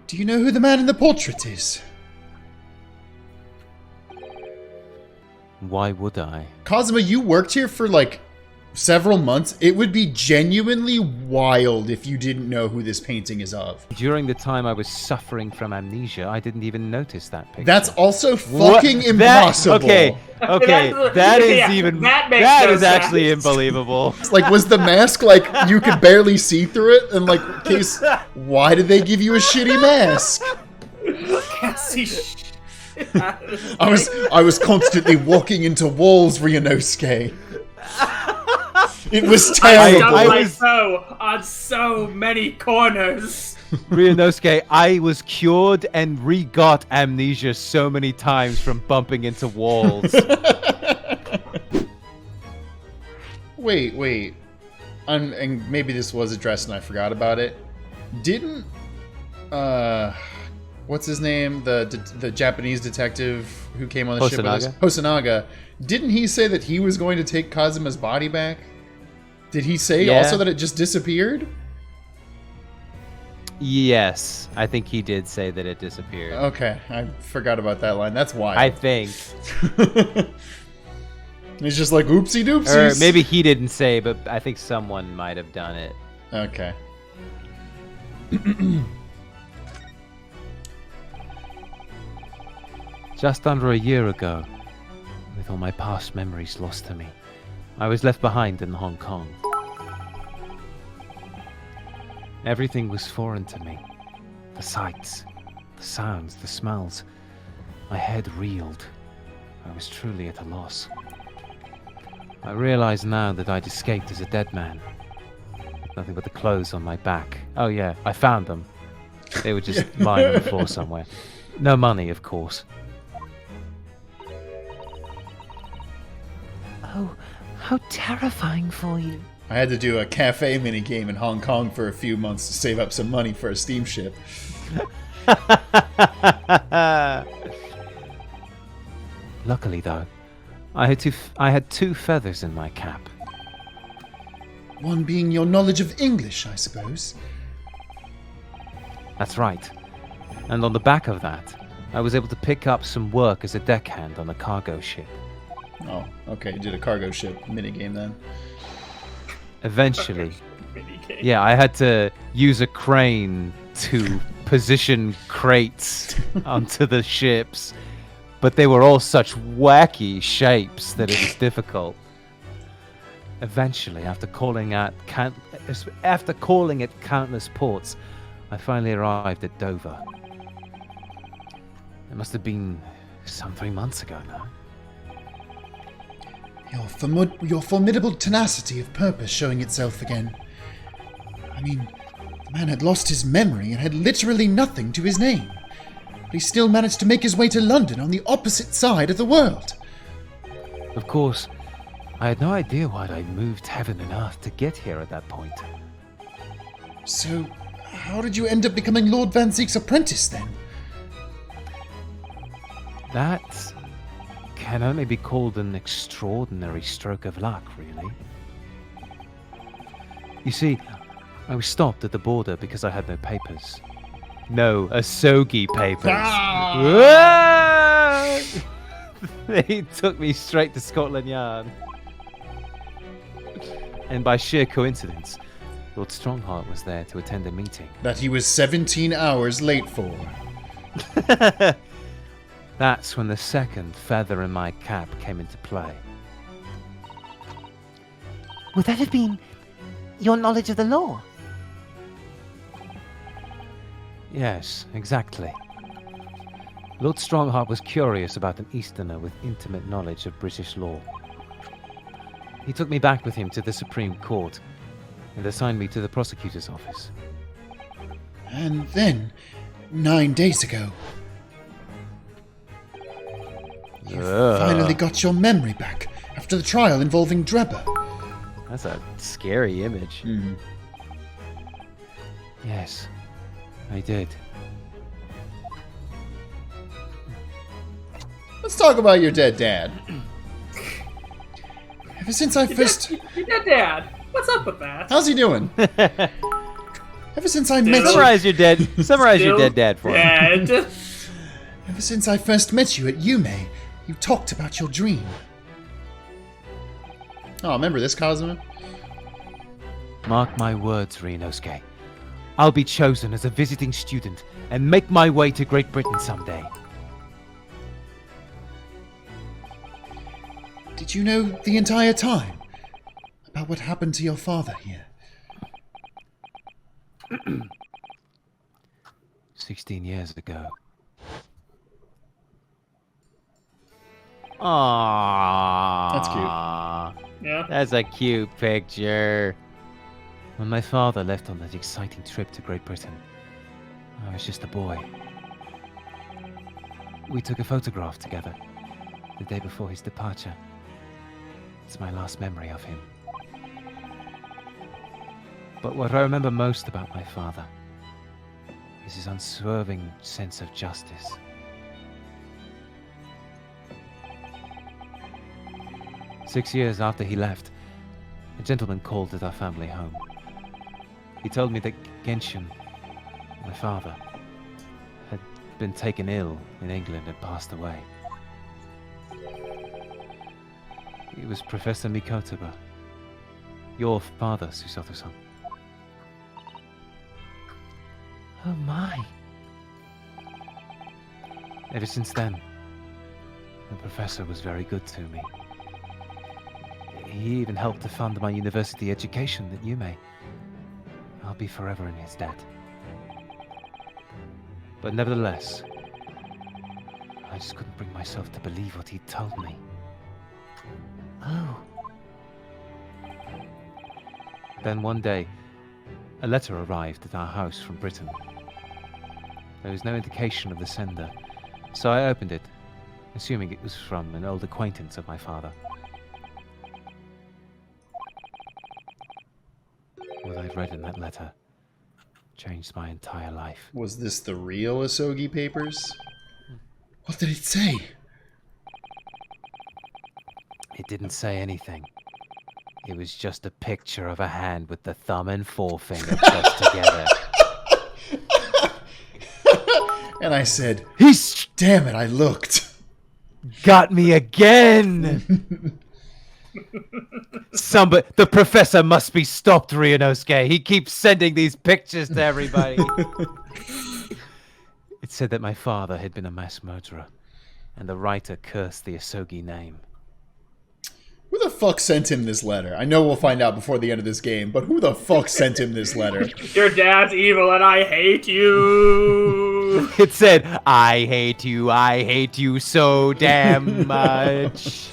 Do you know who the man in the portrait is? Why would I? Kazuma, you worked here for, like, several months. It would be genuinely wild if you didn't know who this painting is of. During the time I was suffering from amnesia, I didn't even notice that picture. That's also fucking impossible. Okay, that is even... That is actually sense. unbelievable. Like, was the mask, like, you could barely see through it? And, like, in case... Why did they give you a shitty mask? Can't see shit. I was constantly walking into walls, Ryunosuke. It was terrible. I was so on so many corners. Ryunosuke, I was cured and re-got amnesia so many times from bumping into walls. Wait. And maybe this was addressed and I forgot about it. Didn't... what's his name? The Japanese detective who came on the ship with us? Hosonaga. Didn't he say that he was going to take Kazuma's body back? Did he say also that it just disappeared? Yes, I think he did say that it disappeared. Okay, I forgot about that line. That's why. I think. He's just like, oopsie doopsies. Or maybe he didn't say, but I think someone might have done it. Okay. Just under a year ago, with all my past memories lost to me, I was left behind in Hong Kong. Everything was foreign to me. The sights, the sounds, the smells. My head reeled. I was truly at a loss. I realize now that I'd escaped as a dead man. Nothing but the clothes on my back. Oh yeah, I found them. They were just lying on the floor somewhere. No money, of course. Oh, how terrifying for you. I had to do a cafe minigame in Hong Kong for a few months to save up some money for a steamship. Luckily, though, I had two feathers in my cap. One being your knowledge of English, I suppose. That's right. And on the back of that, I was able to pick up some work as a deckhand on a cargo ship. Oh, okay. You did a cargo ship minigame then. Eventually. Yeah, I had to use a crane to position crates onto the ships, but they were all such wacky shapes that it was difficult. Eventually, after calling at countless ports, I finally arrived at Dover. It must have been some 3 months ago now. Your formidable tenacity of purpose showing itself again. I mean, the man had lost his memory and had literally nothing to his name. But he still managed to make his way to London on the opposite side of the world. Of course, I had no idea why I'd moved heaven and earth to get here at that point. So, how did you end up becoming Lord Van Zeek's apprentice then? That can only be called an extraordinary stroke of luck, really. You see, I was stopped at the border because I had no papers. No Asogi papers. Ah! They took me straight to Scotland Yard. And by sheer coincidence, Lord Strongheart was there to attend a meeting. That he was 17 hours late for. That's when the second feather in my cap came into play. Would that have been your knowledge of the law? Yes, exactly. Lord Strongheart was curious about an Easterner with intimate knowledge of British law. He took me back with him to the Supreme Court and assigned me to the prosecutor's office. And then, 9 days ago, you finally got your memory back after the trial involving Drebber. That's a scary image. Mm-hmm. Yes, I did. Let's talk about your dead dad. Ever since I first... Your dead dad. What's up with that? How's he doing? Ever since I met you... Summarize your dead dad for me. Dead. Ever since I first met you at Yume, you talked about your dream. Oh, remember this, Kazuma? Mark my words, Ryunosuke. I'll be chosen as a visiting student and make my way to Great Britain someday. Did you know the entire time about what happened to your father here? 16 years ago. Aww. That's cute. Yeah. That's a cute picture. When my father left on that exciting trip to Great Britain, I was just a boy. We took a photograph together the day before his departure. It's my last memory of him. But what I remember most about my father is his unswerving sense of justice. Six years after he left, a gentleman called at our family home. He told me that Genshin, my father, had been taken ill in England and passed away. It was Professor Mikotoba, your father, Susato-san. Oh my. Ever since then, the professor was very good to me. He even helped to fund my university education at Yume. I'll be forever in his debt. But nevertheless, I just couldn't bring myself to believe what he'd told me. Oh. Then one day, a letter arrived at our house from Britain. There was no indication of the sender, so I opened it, assuming it was from an old acquaintance of my father. What I'd read in that letter changed my entire life. Was this the real Asogi papers? What did it say? It didn't say anything. It was just a picture of a hand with the thumb and forefinger pressed together. And I said, He's damn it, I looked. got me again! The professor must be stopped, Ryunosuke. He keeps sending these pictures to everybody. It said that my father had been a mass murderer, and the writer cursed the Asogi name. Who the fuck sent him this letter? I know we'll find out before the end of this game, but who the fuck sent him this letter? Your dad's evil and I hate you. It said, I hate you so damn much.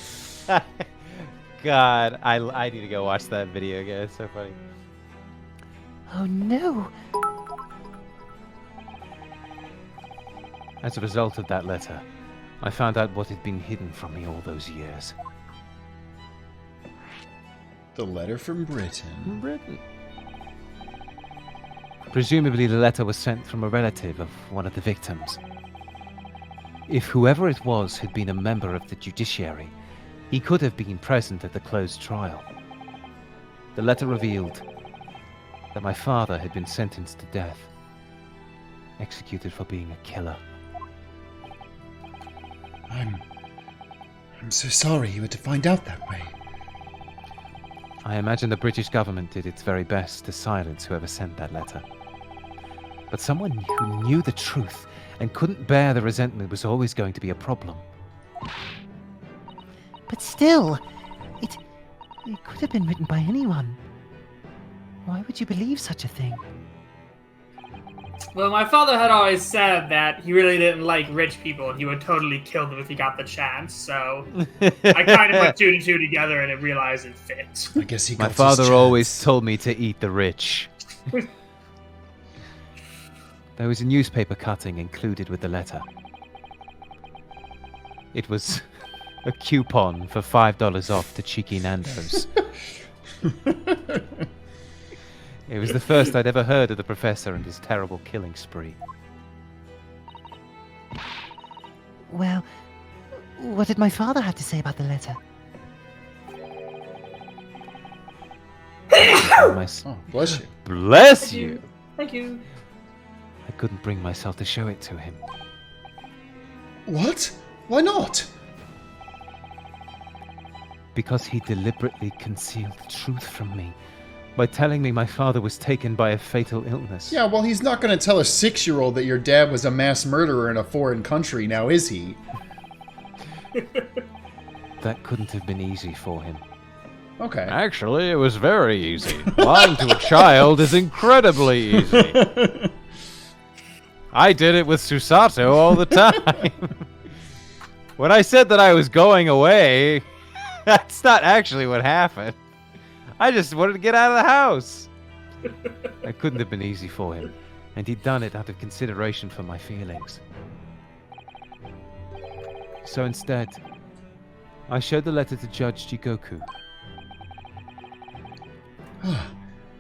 God, I need to go watch that video again. It's so funny. Oh no. As a result of that letter, I found out what had been hidden from me all those years. The letter from Britain. Presumably the letter was sent from a relative of one of the victims. If whoever it was had been a member of the judiciary, he could have been present at the closed trial. The letter revealed that my father had been sentenced to death, executed for being a killer. I'm so sorry you had to find out that way. I imagine the British government did its very best to silence whoever sent that letter. But someone who knew the truth and couldn't bear the resentment was always going to be a problem. But still, it could have been written by anyone. Why would you believe such a thing? Well, my father had always said that he really didn't like rich people and he would totally kill them if he got the chance, so I kind of put two and two together and I realized it fit. I guess he got My his father chance. always told me to eat the rich. There was a newspaper cutting included with the letter. It was a coupon for $5 off to Cheeky Nando's. It was the first I'd ever heard of the professor and his terrible killing spree. Well, what did my father have to say about the letter? My Oh, bless you. Bless you! Thank you. I couldn't bring myself to show it to him. What? Why not? Because he deliberately concealed the truth from me by telling me my father was taken by a fatal illness. Yeah, well, he's not going to tell a 6-year-old that your dad was a mass murderer in a foreign country, now is he? That couldn't have been easy for him. Okay. Actually, it was very easy. Lying to a child is incredibly easy. I did it with Susato all the time. When I said that I was going away, that's not actually what happened. I just wanted to get out of the house. It couldn't have been easy for him, and he'd done it out of consideration for my feelings. So instead, I showed the letter to Judge Jigoku.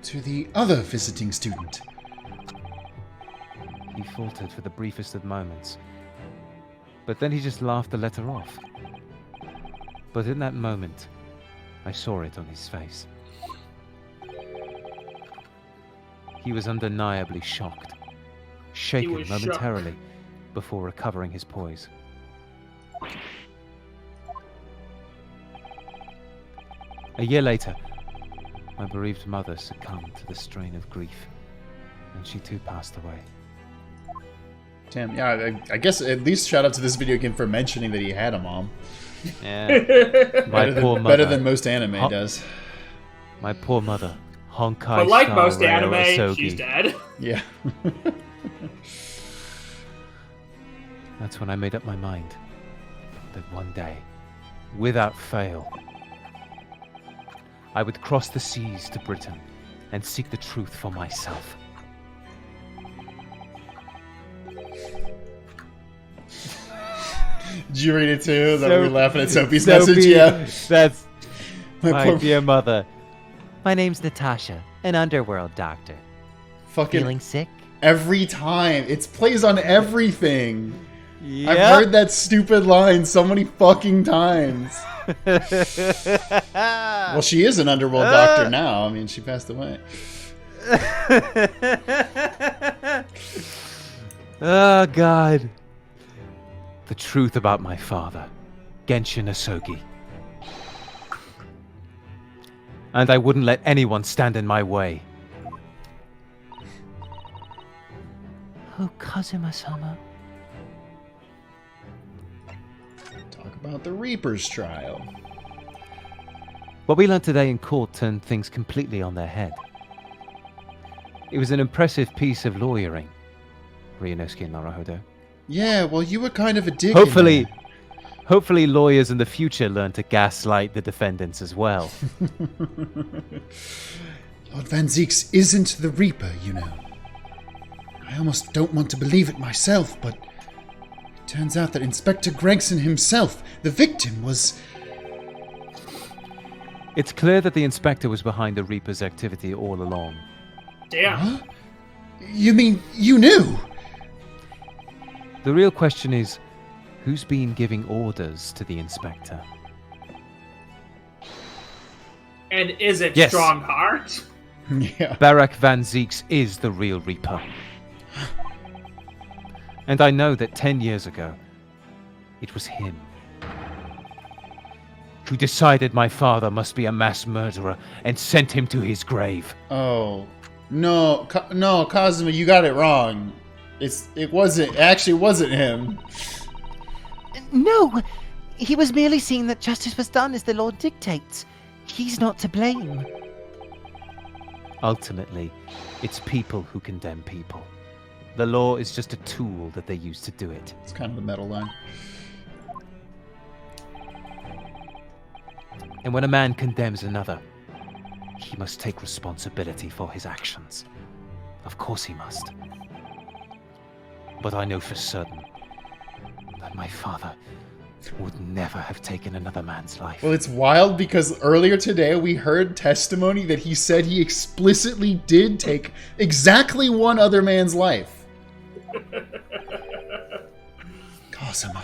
To the other visiting student. He faltered for the briefest of moments, but then he just laughed the letter off. But in that moment, I saw it on his face. He was undeniably shocked, shaken was momentarily before recovering his poise. A year later, my bereaved mother succumbed to the strain of grief, and she too passed away. Damn, yeah, I guess at least shout out to this video game for mentioning that he had a mom. Yeah, my poor mother. Better than most anime does. My poor mother, Honkai But like Star most Rail anime, Asogi. she's dead. Yeah. That's when I made up my mind that one day, without fail, I would cross the seas to Britain and seek the truth for myself. Did you read it too? That we're laughing at Sophie's Sophie, message? Yeah. That's My my poor dear mother. My name's Natasha, an underworld doctor. fucking Feeling sick? every time. It plays on everything. Yep. I've heard that stupid line so many fucking times. Well, she is an underworld doctor now. I mean, she passed away. Oh, God. The truth about my father, Genshin Asogi. And I wouldn't let anyone stand in my way. Oh, Kazuma-sama. Talk about the Reaper's trial. What we learned today in court turned things completely on their head. It was an impressive piece of lawyering, Ryunosuke and Naruhodo. Yeah, well, you were kind of a dick. Hopefully lawyers in the future learn to gaslight the defendants as well. Lord Van Zeeks isn't the Reaper, you know. I almost don't want to believe it myself, but it turns out that Inspector Gregson himself, the victim, was... It's clear that the inspector was behind the Reaper's activity all along. Damn. Huh? You mean you knew? The real question is, who's been giving orders to the inspector? And is it Yes. Strongheart? Yeah. Barak Van Zeeks is the real Reaper. And I know that 10 years ago, it was him who decided my father must be a mass murderer and sent him to his grave. Oh. No, no, Kazuma, you got it wrong. It wasn't him. No! He was merely seeing that justice was done as the Lord dictates. He's not to blame. Ultimately, it's people who condemn people. The law is just a tool that they use to do it. It's kind of a metal line. And when a man condemns another, he must take responsibility for his actions. Of course he must. But I know for certain that my father would never have taken another man's life. Well, it's wild because earlier today we heard testimony that he said he explicitly did take exactly one other man's life. Kazuma.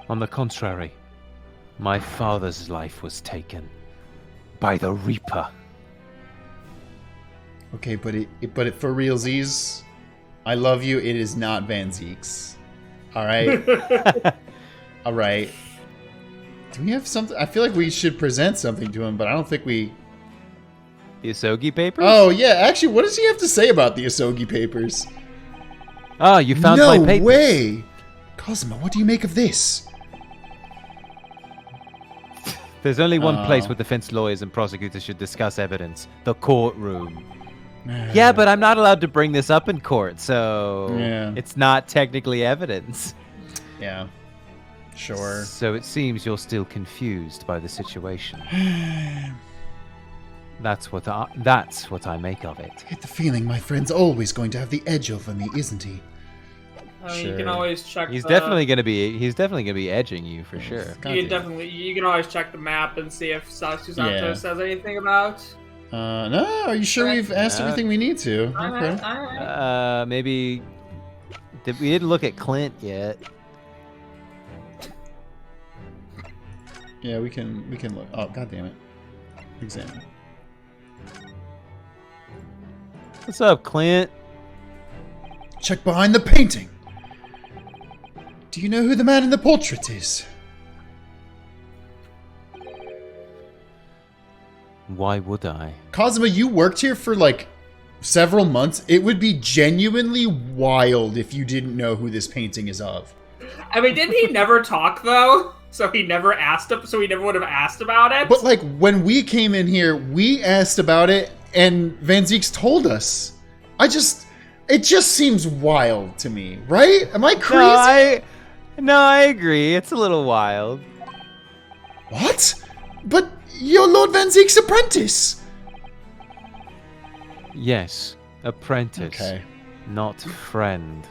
On the contrary, my father's life was taken by the Reaper. Okay, but it for realsies, I love you. It is not Van Zeeks. All right. All right. Do we have something? I feel like we should present something to him, but I don't think we... The Asogi papers? Oh, yeah. Actually, what does he have to say about the Asogi papers? Oh, you found my papers. No way! Kazuma, what do you make of this? There's only one place where defense lawyers and prosecutors should discuss evidence. The courtroom. Yeah, but I'm not allowed to bring this up in court, so it's not technically evidence. Yeah. Sure. So it seems you're still confused by the situation. That's what I make of it. I get the feeling my friend's always going to have the edge over me, isn't he? You can always check. He's definitely gonna be edging you for sure. You can always check the map and see if Susanto says anything about. No. Are you sure we've asked everything we need to? Okay. All right. Maybe we didn't look at Clint yet. Yeah, we can look. Oh, god damn it. Examine. What's up, Clint? Check behind the painting. Do you know who the man in the portrait is? Why would I? Kazuma, you worked here for like several months. It would be genuinely wild if you didn't know who this painting is of. I mean, didn't he never talk though? So he never asked him. So he never would have asked about it. But like when we came in here, we asked about it, and Van Zeeks told us. It just seems wild to me, right? Am I crazy? No, I agree. It's a little wild. What? But you're Lord Van Zeek's apprentice. Yes, apprentice. Okay. Not friend.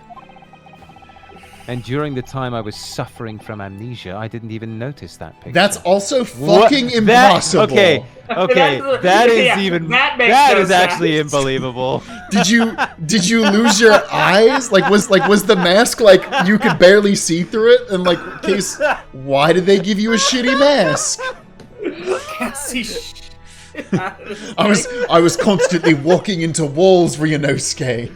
And during the time I was suffering from amnesia, I didn't even notice that picture. That's also fucking impossible. Okay, that is actually unbelievable. Did you lose your eyes? Was the mask like you could barely see through it? And like, case, why did they give you a shitty mask? Can't see shit. I was constantly walking into walls, Ryunosuke.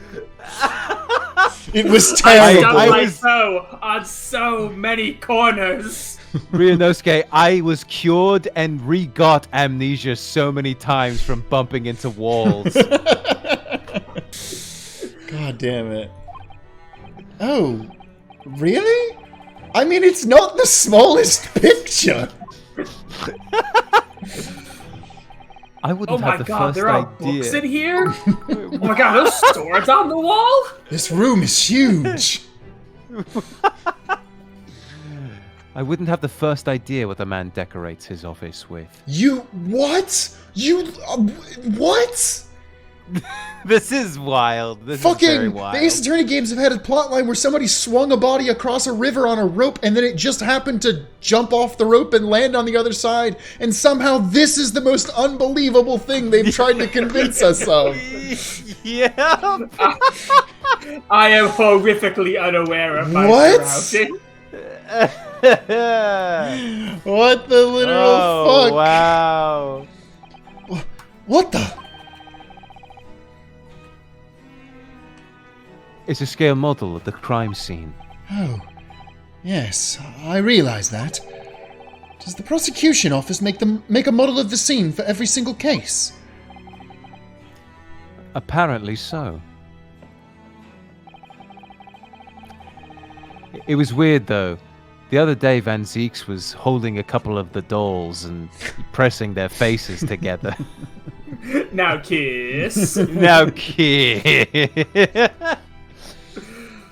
It was terrible. I was on so many corners. Ryunosuke, I was cured and re-got amnesia so many times from bumping into walls. God damn it. Oh, really? I mean, it's not the smallest picture. I wouldn't have the first there are idea. books in here? Oh my god, there's swords on the wall? This room is huge. I wouldn't have the first idea what a man decorates his office with. What? What? This is wild. This is very Fucking wild. the Ace Attorney games have had a plotline where somebody swung a body across a river on a rope and then it just happened to jump off the rope and land on the other side, and somehow this is the most unbelievable thing they've tried to convince us of. Yeah. I am horrifically unaware of my What? surroundings. What the literal fuck? Wow. What the? It's a scale model of the crime scene. Oh, yes, I realize that. Does the prosecution office make a model of the scene for every single case? Apparently so. It was weird though. The other day Van Zeeks was holding a couple of the dolls and pressing their faces together. Now kiss. Now kiss.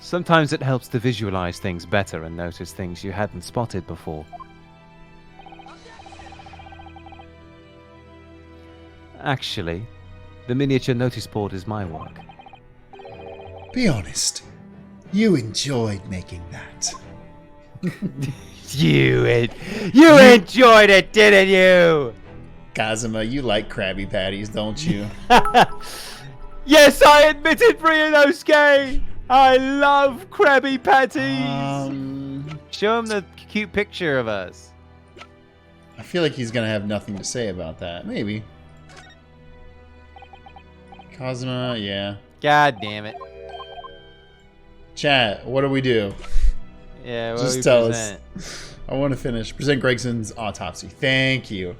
Sometimes it helps to visualize things better and notice things you hadn't spotted before. Actually, the miniature notice board is my work. Be honest. You enjoyed making that. You enjoyed it, didn't you? Kazuma, you like Krabby Patties, don't you? Yes, I admit it, Ryunosuke! I love Krabby Patties! Show him the cute picture of us. I feel like he's gonna have nothing to say about that. Maybe. Kazuma, yeah. God damn it. Chat, what do we do? Yeah, what Just we tell present? us. I want to finish. Present Gregson's autopsy. Thank you.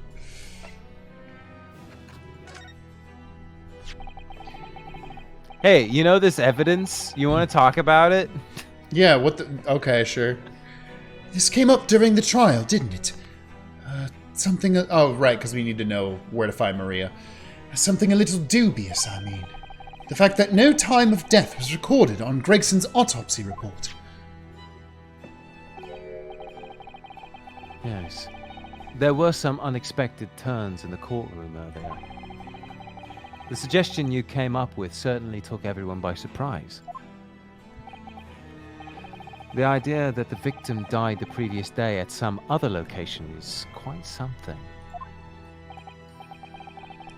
Hey, you know this evidence? You want to talk about it? Yeah, what the... Okay, sure. This came up during the trial, didn't it? Something... Oh, right, because we need to know where to find Maria. Something a little dubious, I mean. The fact that no time of death was recorded on Gregson's autopsy report. Yes. There were some unexpected turns in the courtroom earlier. The suggestion you came up with certainly took everyone by surprise. The idea that the victim died the previous day at some other location is quite something.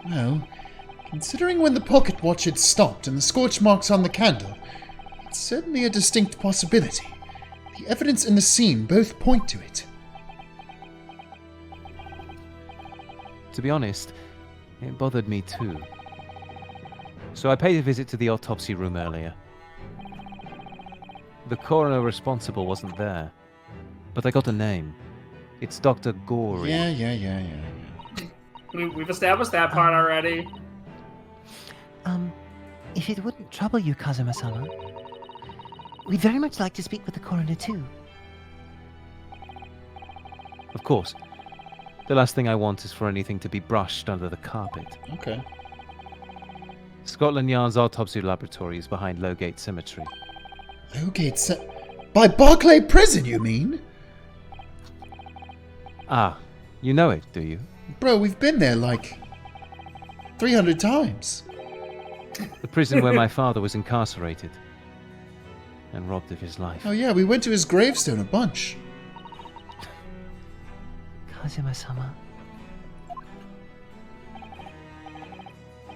Well, considering when the pocket watch had stopped and the scorch marks on the candle, it's certainly a distinct possibility. The evidence in the scene both point to it. To be honest, it bothered me too. So I paid a visit to the autopsy room earlier. The coroner responsible wasn't there, but I got a name. It's Dr. Gory. Yeah. We've established that part already. If it wouldn't trouble you, Kazuma-sama, we'd very much like to speak with the coroner too. Of course. The last thing I want is for anything to be brushed under the carpet. Okay. Scotland Yard's autopsy laboratory is behind Lowgate Cemetery. By Barclay Prison, you mean? Ah, you know it, do you? Bro, we've been there like 300 times. The prison where my father was incarcerated and robbed of his life. Oh yeah, we went to his gravestone a bunch. Kazuma-sama.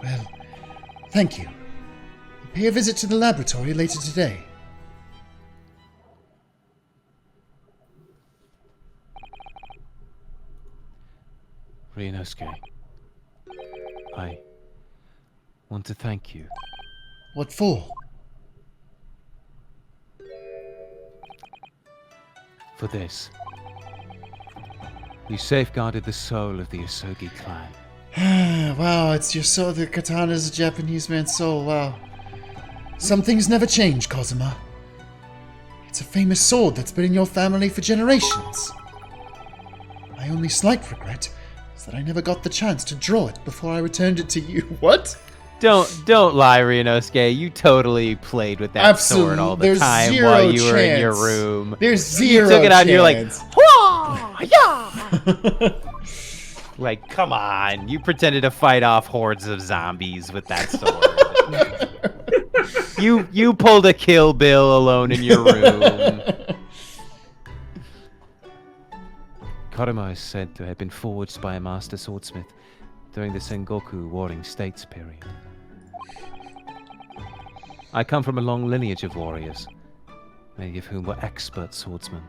Well, thank you. We'll pay a visit to the laboratory later today. Ryunosuke, I want to thank you. What for? For this. You safeguarded the soul of the Asogi clan. Wow, it's your soul. The katana's a Japanese man's soul. Wow. Some things never change, Kazuma. It's a famous sword that's been in your family for generations. My only slight regret is that I never got the chance to draw it before I returned it to you. What? Don't lie, Ryunosuke. You totally played with that sword all the There's time zero while you were in your chance. room. There's zero You took it out and you're like, chance. "Hwah! Yeah!" Like, come on. You pretended to fight off hordes of zombies with that sword. You pulled a Kill Bill alone in your room. Karuma is said to have been forged by a master swordsmith during the Sengoku Warring States period. I come from a long lineage of warriors, many of whom were expert swordsmen.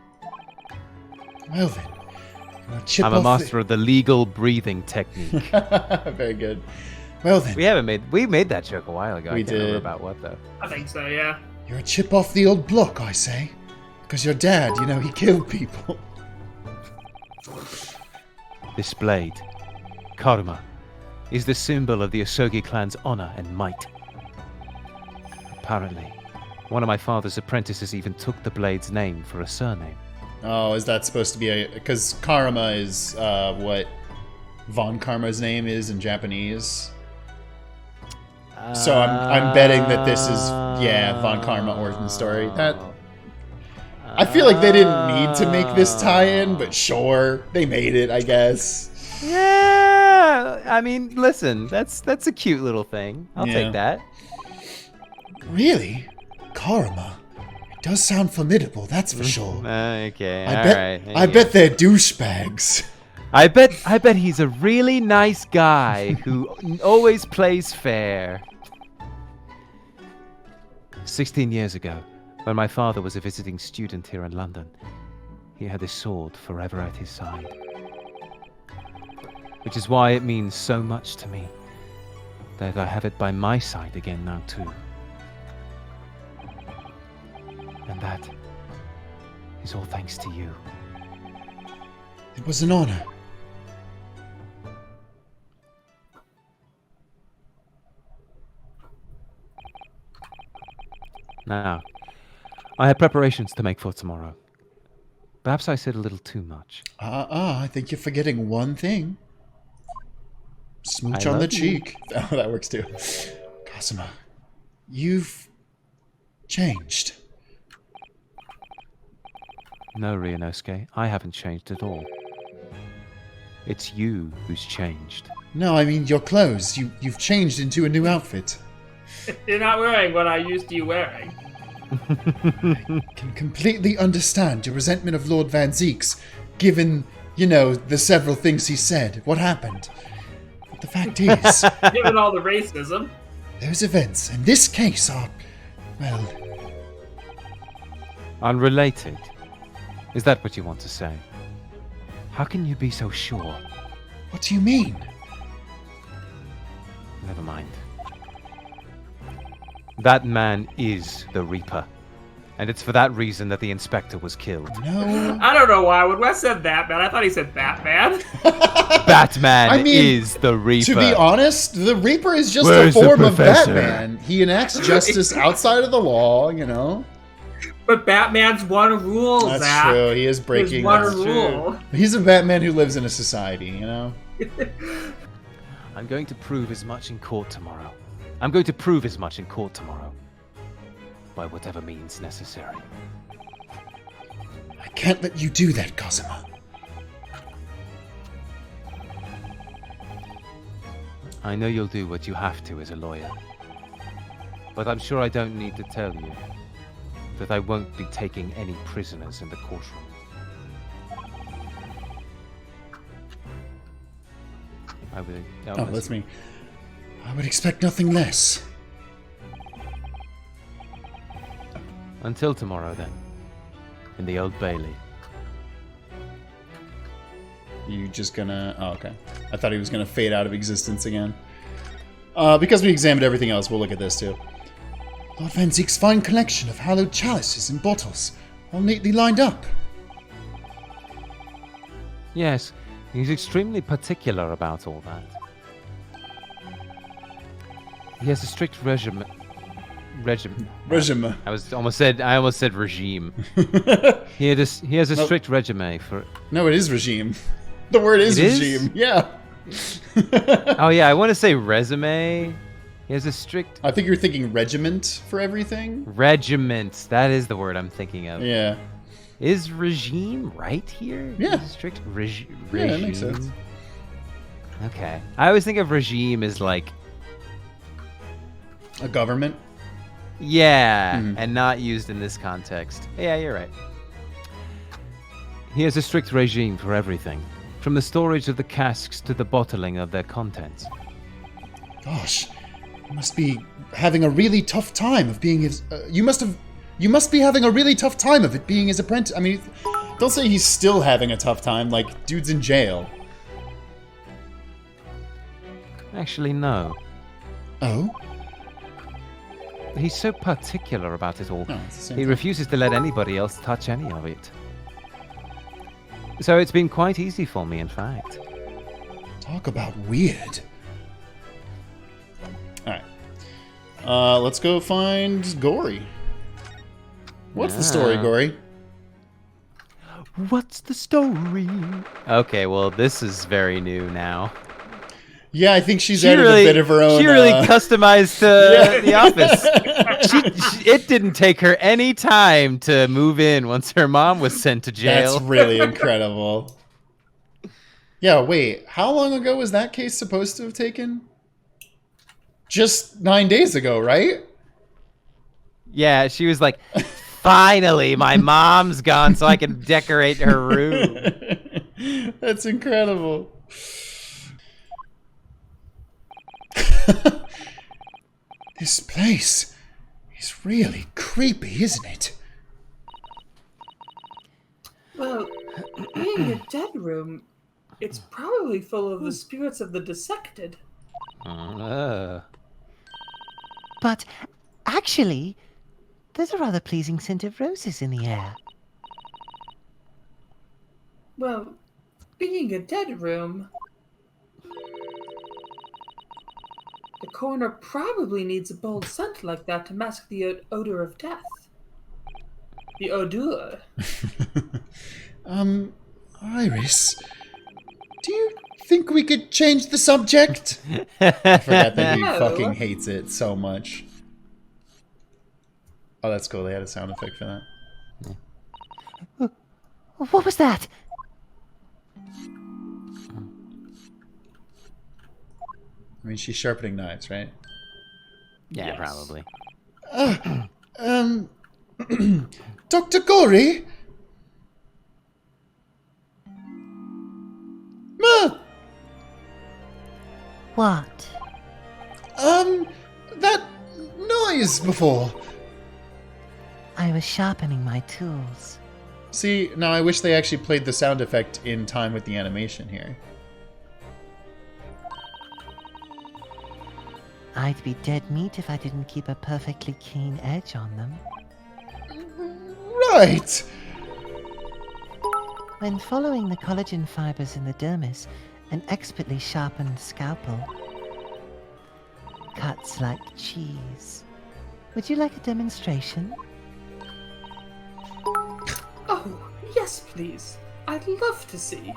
Well then, you're a chip I'm a off master of the legal breathing technique. Very good. Well then, We made that joke a while ago. We I can't remember did. about what though. I think so, yeah. you're a chip off the old block, I say. Because your dad, he killed people. This blade, Karuma, is the symbol of the Asogi clan's honor and might. Apparently, one of my father's apprentices even took the blade's name for a surname. Oh, is that supposed to be because Karma is what Von Karma's name is in Japanese? So I'm betting that this is Von Karma origin story. That I feel like they didn't need to make this tie-in, but sure, they made it, I guess. Yeah, I mean, listen, that's a cute little thing. I'll Yeah. take that. Really? Karma? It does sound formidable, that's for sure. Okay, I bet they're douchebags. I bet he's a really nice guy who always plays fair. 16 years ago, when my father was a visiting student here in London, he had this sword forever at his side. Which is why it means so much to me. that I have it by my side again now too. And that is all thanks to you. It was an honor. Now, I have preparations to make for tomorrow. Perhaps I said a little too much. I think you're forgetting one thing. Smooch I on the love you. cheek. Oh, that works too. Kazuma, you've changed. No, Ryunosuke, I haven't changed at all. It's you who's changed. No, I mean your clothes. You've changed into a new outfit. You're not wearing what I used you wearing. Can completely understand your resentment of Lord Van Zeeks, given, the several things he said. What happened? But the fact is, Given all the racism. those events in this case are, well, Unrelated? Is that what you want to say? How can you be so sure? what do you mean? Never mind. That man is the Reaper. And it's for that reason that the inspector was killed. No. I don't know why. When Wes said Batman, I thought he said Batman. Batman I mean, is the Reaper. To be honest, the Reaper is just Where's a the form of professor? Batman. He enacts justice outside of the law, But Batman's one rule, That's Zach. true. He is There's breaking. one That's rule. true. He's a Batman who lives in a society, I'm going to prove as much in court tomorrow. I'm going to prove as much in court tomorrow. By whatever means necessary. I can't let you do that, Kazuma. I know you'll do what you have to as a lawyer. But I'm sure I don't need to tell you that I won't be taking any prisoners in the courtroom. I will. Oh, that's me. I would expect nothing less. Until tomorrow, then. In the Old Bailey. You just gonna... Oh, okay. I thought he was gonna fade out of existence again. Because we examined everything else, we'll look at this too. Lord Van Zeek's fine collection of hallowed chalices and bottles, all neatly lined up. Yes, he's extremely particular about all that. He has a strict regime. Regime. I almost said regime. He has a Nope. strict regime for. No, it is regime. The word is It is? regime. Yeah. Oh yeah, I want to say resume. He has a strict I think you're thinking regiment for everything. regiment. That is the word I'm thinking of. Yeah. Is regime right here? Yeah. Is strict regime. Yeah, that makes sense. Okay. I always think of regime as like, A government. yeah, Mhm. and not used in this context. Yeah, you're right. He has a strict regime for everything, from the storage of the casks to the bottling of their contents. Gosh, you must be having a really tough time of being his. You must be having a really tough time of it being his apprentice. I mean, don't say he's still having a tough time. Like, dude's in jail. Actually, no. Oh. He's so particular about it all. No, it's the same He thing. refuses to let anybody else touch any of it. So it's been quite easy for me, in fact. Talk about weird. Alright. Let's go find Gory. What's the story, Yeah. Gory? What's the story? Okay, well, this is very new now. Yeah, I think she's added a bit of her own. She really customized Yeah. the office. It didn't take her any time to move in once her mom was sent to jail. That's really incredible. Yeah, wait. How long ago was that case supposed to have taken? Just 9 days ago, right? Yeah, she was like, finally, my mom's gone so I can decorate her room. That's incredible. This place is really creepy, isn't it? Well, being a dead room, it's probably full of the spirits of the dissected. But actually, there's a rather pleasing scent of roses in the air. Well, being a dead room, the coroner probably needs a bold scent like that to mask the odor of death. The odor. Iris, do you think we could change the subject? I forgot that he No. fucking hates it so much. Oh, that's cool. They had a sound effect for that. What was that? I mean, she's sharpening knives, right? Yeah, Yes. probably. Dr. Gory? What? That noise before. I was sharpening my tools. See, now I wish they actually played the sound effect in time with the animation here. I'd be dead meat if I didn't keep a perfectly keen edge on them. Right! When following the collagen fibers in the dermis, an expertly sharpened scalpel cuts like cheese. Would you like a demonstration? Oh, yes, please. I'd love to see.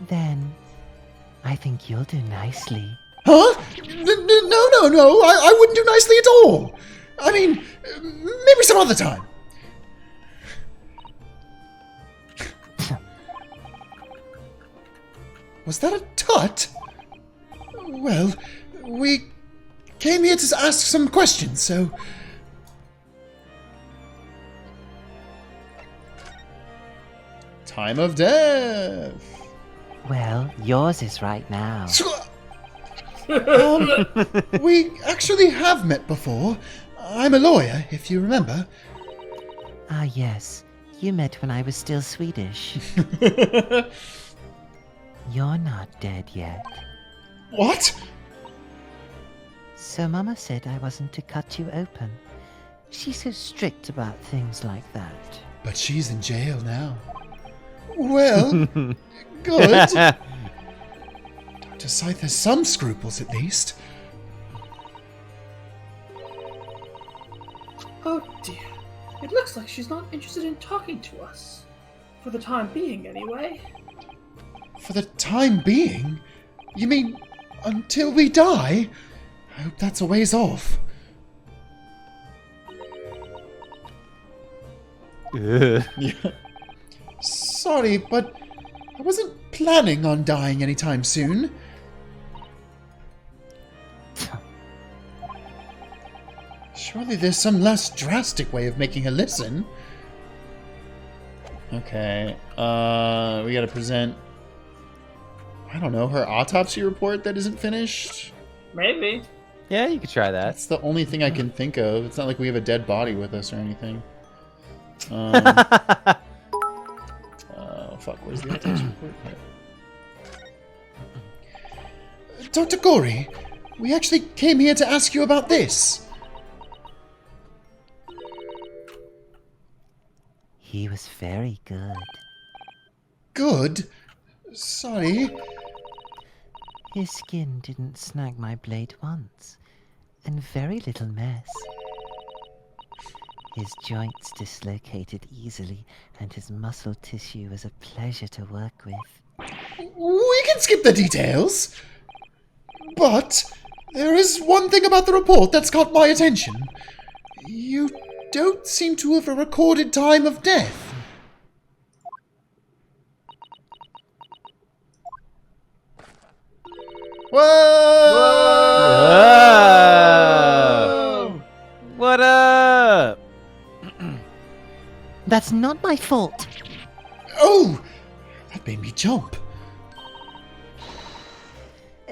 Then, I think you'll do nicely. Huh? No. I wouldn't do nicely at all. I mean, maybe some other time. Was that a tut? Well, we came here to ask some questions, so... Time of death. Well, yours is right now. We actually have met before. I'm a lawyer, if you remember. Ah, yes. You met when I was still Swedish. You're not dead yet. What? So Mama said I wasn't to cut you open. She's so strict about things like that. But she's in jail now. Well, good. Dr. Scythe has some scruples, at least. Oh dear. It looks like she's not interested in talking to us. For the time being, anyway. For the time being? You mean until we die? I hope that's a ways off. Ugh. Yeah. Sorry, but I wasn't planning on dying anytime soon. Surely there's some less drastic way of making her listen. Okay, we gotta present, I don't know, her autopsy report that isn't finished? Maybe. Yeah, you could try that. That's the only thing I can think of. It's not like we have a dead body with us or anything. Fuck, where's the autopsy report? Here. Dr. Gory, we actually came here to ask you about this. He was very good. Good? Sorry. His skin didn't snag my blade once, and very little mess. His joints dislocated easily, and his muscle tissue was a pleasure to work with. We can skip the details. But there is one thing about the report that's caught my attention. You don't seem to have a recorded time of death. Whoa! What up? That's not my fault. Oh! That made me jump.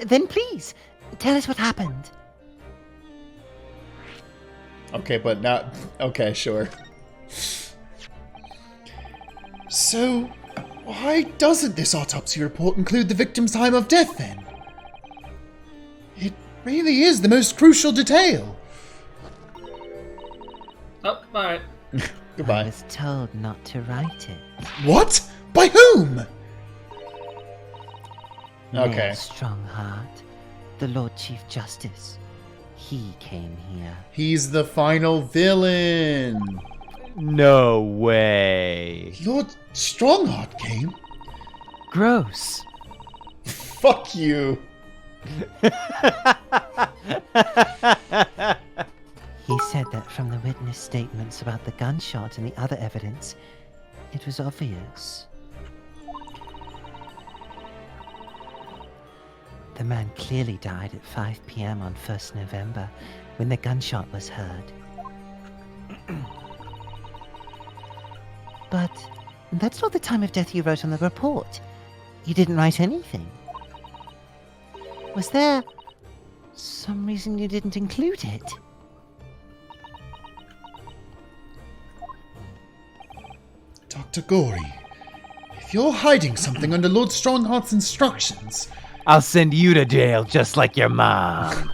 Then please, tell us what happened. Okay, but not... Okay, sure. So, Why doesn't this autopsy report include the victim's time of death, then? It really is the most crucial detail. Oh, alright. I Goodbye. was told not to write it. What? By whom? Okay. Mayor Strongheart, the Lord Chief Justice. He came here. He's the final villain. No way. Lord Strongheart came? Gross. Fuck you. He said that from the witness statements about the gunshot and the other evidence, it was obvious. The man clearly died at 5 p.m. on 1st November, when the gunshot was heard. But that's not the time of death you wrote on the report. You didn't write anything. Was there some reason you didn't include it? Dr. Gory, if you're hiding something under Lord Strongheart's instructions, I'll send you to jail just like your mom.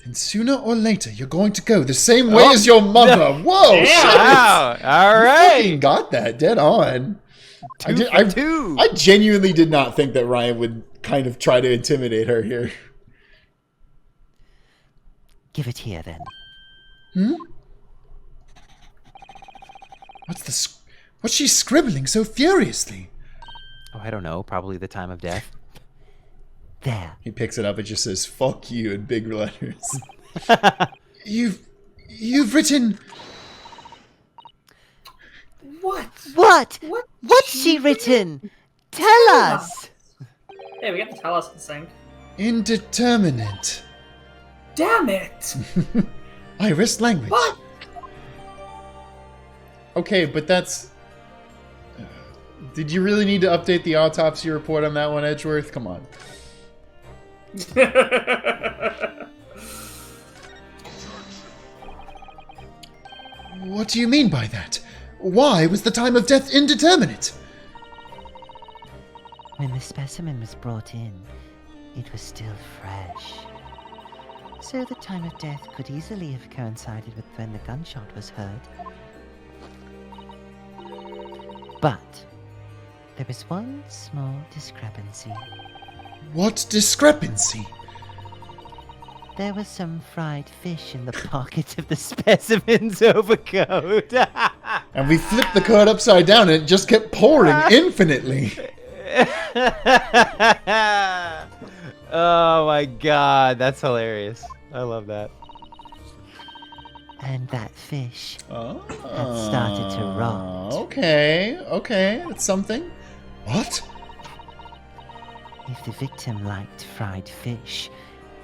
then sooner or later you're going to go the same way as your mother. Whoa, Damn. shit. Wow. All You right. fucking got that dead on. Two. I genuinely did not think that Ryan would kind of try to intimidate her here. Give it here, then. What's she scribbling so furiously? Oh, I don't know. Probably the time of death. There. He picks it up. It just says "fuck you" in big letters. You've written. What? What? What? What's she written? Tell us! Hey, we got to tell us in sync. Indeterminate. Damn it! Iris language. What? Okay, but that's. Did you really need to update the autopsy report on that one, Edgeworth? Come on. What do you mean by that? Why was the time of death indeterminate? When the specimen was brought in, it was still fresh. So the time of death could easily have coincided with when the gunshot was heard. But there was one small discrepancy. What discrepancy? There was some fried fish in the pocket of the specimen's overcoat. And we flipped the code upside down and it just kept pouring infinitely. Oh my god, that's hilarious. I love that. And that fish Oh, had started to rot. Okay, that's something. What? If the victim liked fried fish,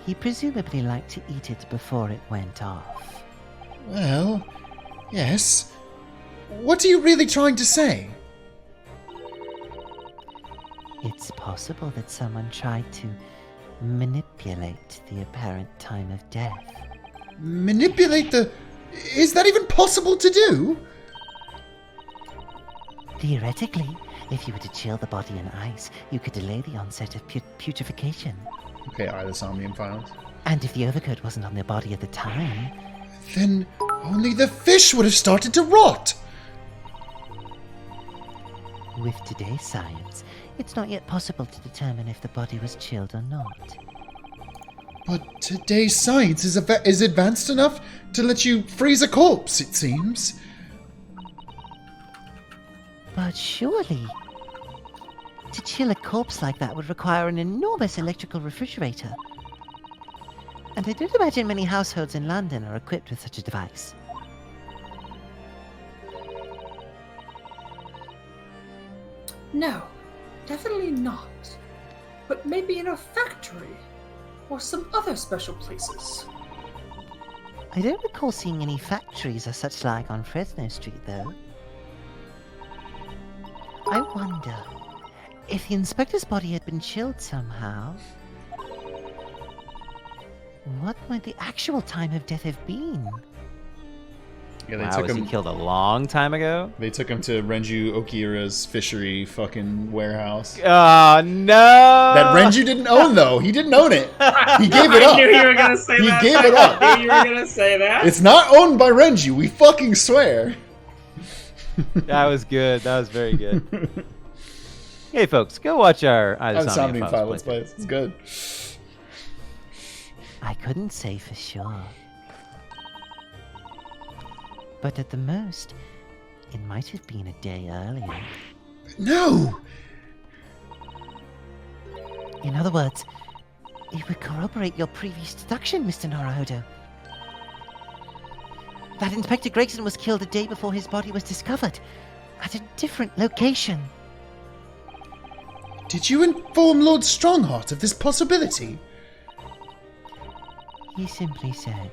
he presumably liked to eat it before it went off. Well, yes. What are you really trying to say? It's possible that someone tried to manipulate the apparent time of death. Manipulate the... Is that even possible to do? Theoretically, if you were to chill the body in ice, you could delay the onset of putrefaction. Okay, are the Somnium files? And if the overcoat wasn't on the body at the time, Then only the fish would have started to rot. with today's science, it's not yet possible to determine if the body was chilled or not. But today's science is advanced enough to let you freeze a corpse, it seems. But surely, to chill a corpse like that would require an enormous electrical refrigerator. And I don't imagine many households in London are equipped with such a device. No, definitely not. But maybe in a factory. Or some other special places. I don't recall seeing any factories or such like on Fresno Street, though. I wonder if the inspector's body had been chilled somehow. What might the actual time of death have been? Yeah, they Wow, took was him. he killed a long time ago? They took him to Renju Okira's fishery fucking warehouse. Oh no! That Renju didn't own, though. He didn't own it. He gave it I up. knew you were gonna say He that. gave it up. I knew you were gonna say that. It's not owned by Renju. We fucking swear. That was good. That was very good. Hey, folks, go watch our Insomnia Files Files playthrough. plays. It's good. I couldn't say for sure. But at the most, it might have been a day earlier. No. In other words, it would corroborate your previous deduction, Mr. Naruhodo. That Inspector Gregson was killed a day before his body was discovered, at a different location. Did you inform Lord Strongheart of this possibility? He simply said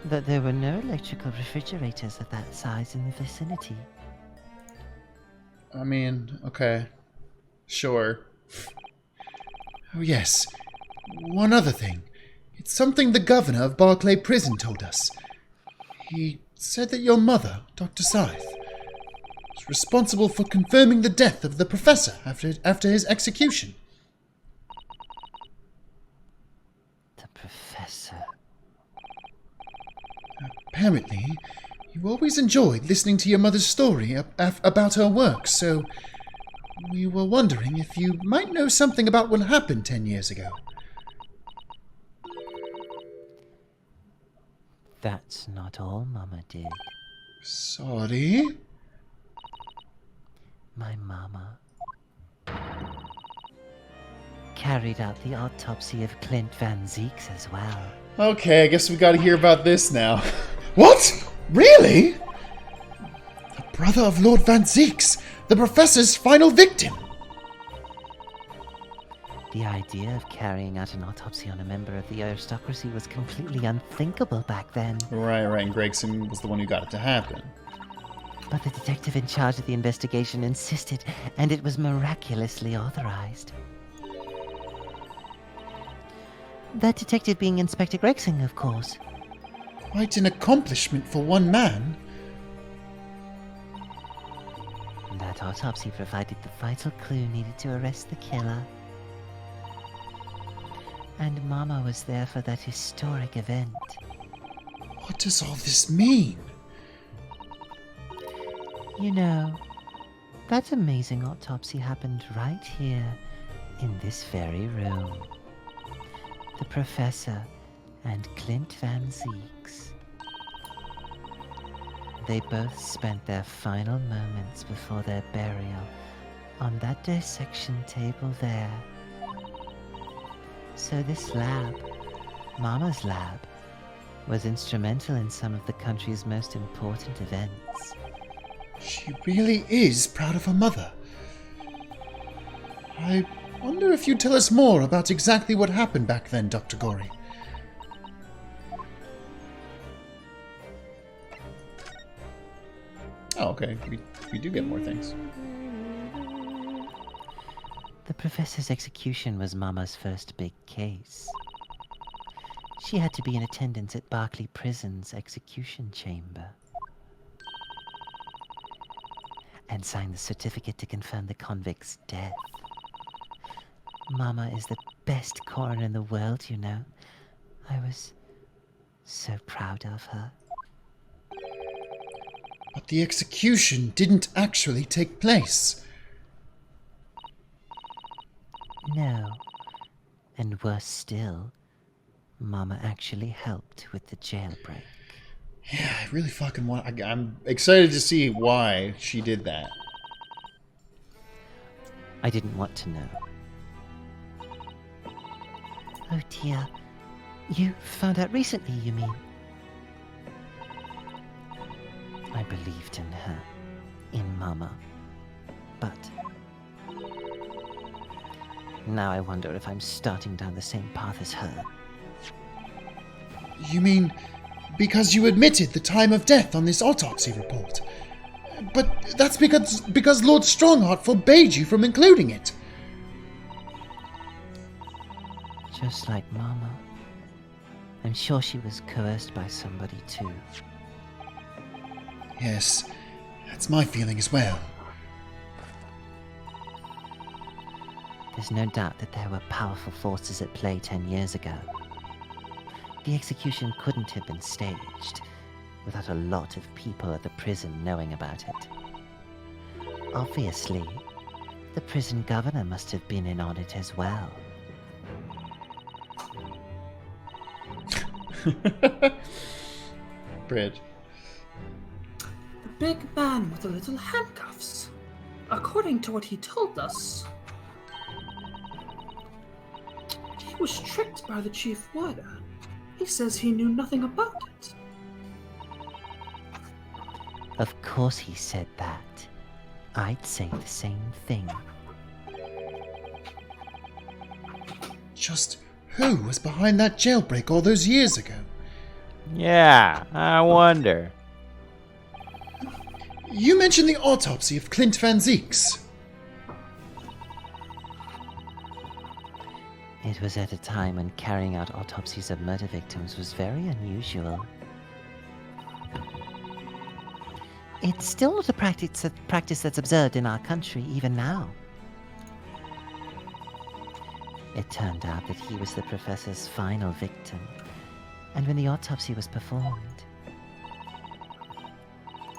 that there were no electrical refrigerators of that size in the vicinity. I mean, okay. Sure. Oh, yes. One other thing. It's something the governor of Barclay Prison told us. He said that your mother, Dr. Scythe, was responsible for confirming the death of the professor after his execution. The professor. Apparently, you always enjoyed listening to your mother's story about her work, so we were wondering if you might know something about what happened 10 years ago. That's not all Mama did. Sorry? My Mama carried out the autopsy of Clint Van Zeeks as well. Okay, I guess we gotta hear about this now. What? Really? The brother of Lord Van Zeeks, the professor's final victim. The idea of carrying out an autopsy on a member of the aristocracy was completely unthinkable back then. Right, and Gregson was the one who got it to happen. But the detective in charge of the investigation insisted, and it was miraculously authorized. That detective being Inspector Gregson, of course. Quite an accomplishment for one man. That autopsy provided the vital clue needed to arrest the killer. And Mama was there for that historic event. What does all this mean? You know, that amazing autopsy happened right here, in this very room. The Professor and Clint Van Zeeks. They both spent their final moments before their burial on that dissection table there. So this lab, Mama's lab, was instrumental in some of the country's most important events. She really is proud of her mother. I wonder if you'd tell us more about exactly what happened back then, Dr. Gory. Oh, okay. We do get more things. The Professor's execution was Mama's first big case. She had to be in attendance at Barclay Prison's execution chamber and sign the certificate to confirm the convict's death. Mama is the best coroner in the world, you know. I was so proud of her. But the execution didn't actually take place. No. And worse still, Mama actually helped with the jailbreak. Yeah, I really fucking want... I'm excited to see why she did that. I didn't want to know. Oh dear. You found out recently, you mean? I believed in her. In Mama. But... now I wonder if I'm starting down the same path as her. You mean because you admitted the time of death on this autopsy report? But that's because Lord Strongheart forbade you from including it. Just like Mama. I'm sure she was coerced by somebody too. Yes, that's my feeling as well. There's no doubt that there were powerful forces at play 10 years ago. The execution couldn't have been staged without a lot of people at the prison knowing about it. Obviously, the prison governor must have been in on it as well. Bridge. The big man with the little handcuffs. According to what he told us, he was tricked by the chief warder. He says he knew nothing about it. Of course he said that. I'd say the same thing. Just who was behind that jailbreak all those years ago? Yeah, I wonder. You mentioned the autopsy of Clint Van Zeeks. It was at a time when carrying out autopsies of murder victims was very unusual. It's still not a practice that's observed in our country even now. It turned out that he was the professor's final victim, and when the autopsy was performed,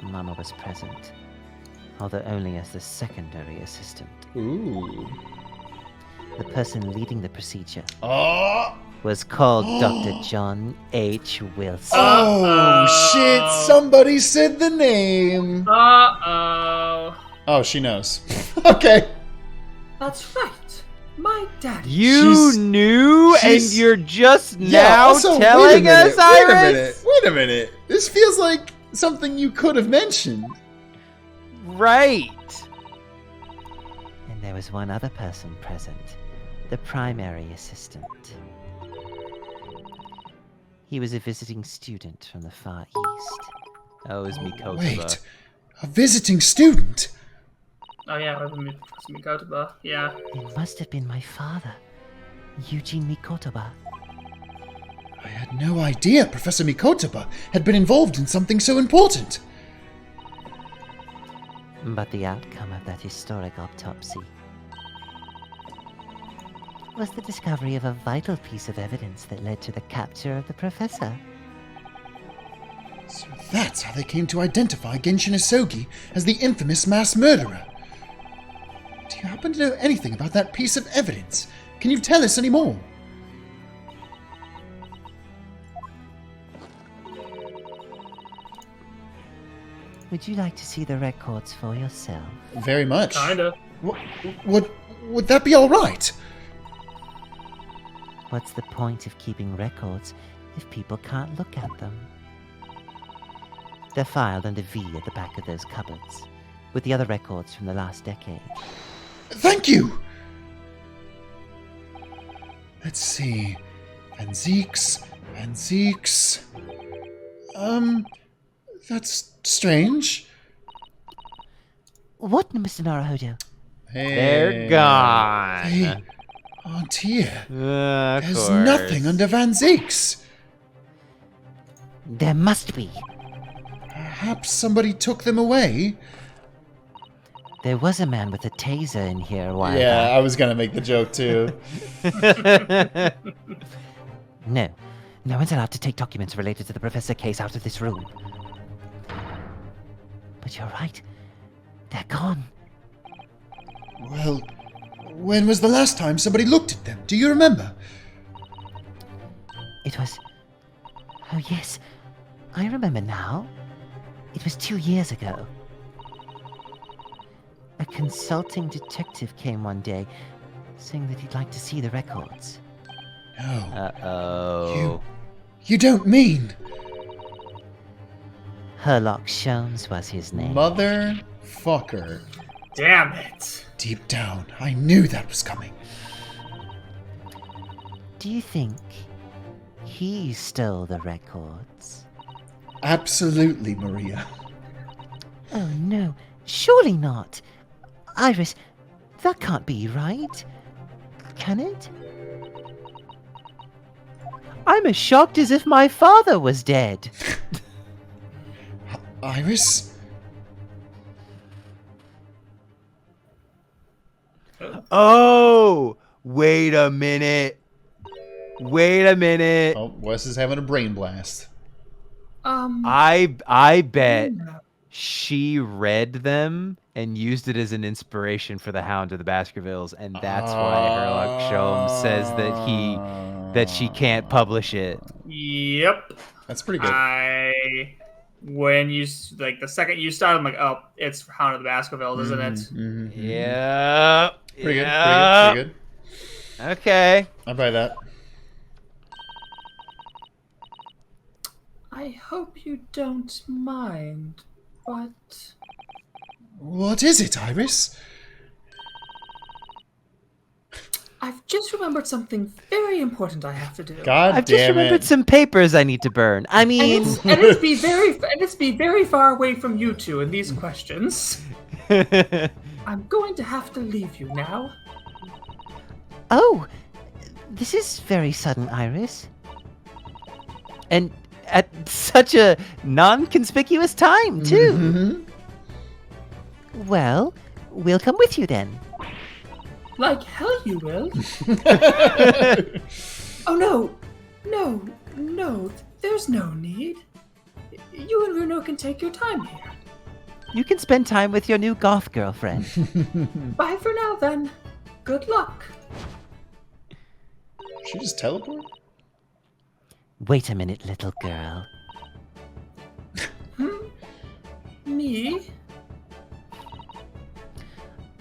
Mama was present, although only as the secondary assistant. Ooh. The person leading the procedure Oh! was called Dr. John H. Wilson. Oh, shit. Somebody said the name. Uh-oh. Oh, she knows. Okay. That's right. My daddy. You knew, and she's- you're just Yeah, now also, telling us, Iris? Wait a minute. This feels like something you could have mentioned. Right. And there was one other person present, the primary assistant. He was a visiting student from the Far East. That was Mikotoba. Wait. A visiting student? Oh yeah, Professor Mikotoba. Yeah. It must have been my father, Eugene Mikotoba. I had no idea Professor Mikotoba had been involved in something so important. But the outcome of that historic autopsy was the discovery of a vital piece of evidence that led to the capture of the professor. So that's how they came to identify Genshin Asogi as the infamous mass murderer. Do you happen to know anything about that piece of evidence? Can you tell us any more? Would you like to see the records for yourself? Very much. Kinda. Would that be all right? What's the point of keeping records if people can't look at them? They're filed under V at the back of those cupboards, with the other records from the last decade. Thank you! Let's see. Van Zeeks. That's strange. What, Mr. Naruhodo? They're gone. They aren't here. Of There's course. nothing under Van Zeeks. There must be. Perhaps somebody took them away? There was a man with a taser in here a while Yeah, back. I was gonna make the joke too. No. No one's allowed to take documents related to the Professor case out of this room. But you're right. They're gone. Well, when was the last time somebody looked at them? Do you remember? It was... Oh, yes. I remember now. It was 2 years ago. A consulting detective came one day, saying that he'd like to see the records. No. Uh-oh. You don't mean... Herlock Sholmes was his name. Motherfucker. Damn it. Deep down, I knew that was coming. Do you think he stole the records? Absolutely, Maria. Oh, no. Surely not. Iris, that can't be right. Can it? I'm as shocked as if my father was dead. Iris? Oh, wait a minute. Wait a minute. Oh, Wes is having a brain blast. I bet she read them and used it as an inspiration for the Hound of the Baskervilles, and that's why Herlock Sholmes says that she can't publish it. Yep. That's pretty good. When you like the second you start, I'm like, oh, it's Hound of the Baskervilles, isn't it? Mm-hmm. Yeah. Pretty good. Pretty good. Okay. I buy that. I hope you don't mind, but... What is it, Iris? I've just remembered something very important I have to do. God I've damn just remembered it. some papers I need to burn. I mean... And it's be very far away from you two in these questions. I'm going to have to leave you now. Oh, this is very sudden, Iris. And at such a non-conspicuous time, too. Mm-hmm. Well, we'll come with you then. Like hell you will. Oh no, there's no need. You and Bruno can take your time here. You can spend time with your new goth girlfriend. Bye for now then. Good luck. She just teleport? Wait a minute, little girl. Me?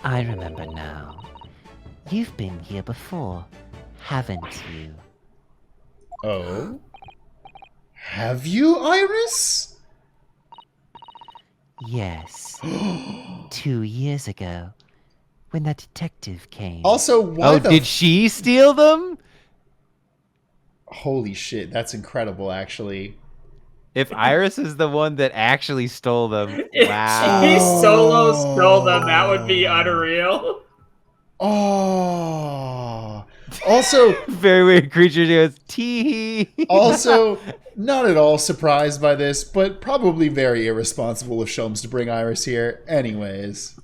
I remember now. You've been here before, haven't you? Oh? Have you, Iris? Yes. 2 years ago, when that detective came. Also, why Did she steal them? Holy shit, that's incredible, actually. If Iris is the one that actually stole them, If wow. he solo stole them, that would be unreal. Oh. Also, Very weird creature goes, tee. also, not at all surprised by this, but probably very irresponsible of Sholmes to bring Iris here. Anyways.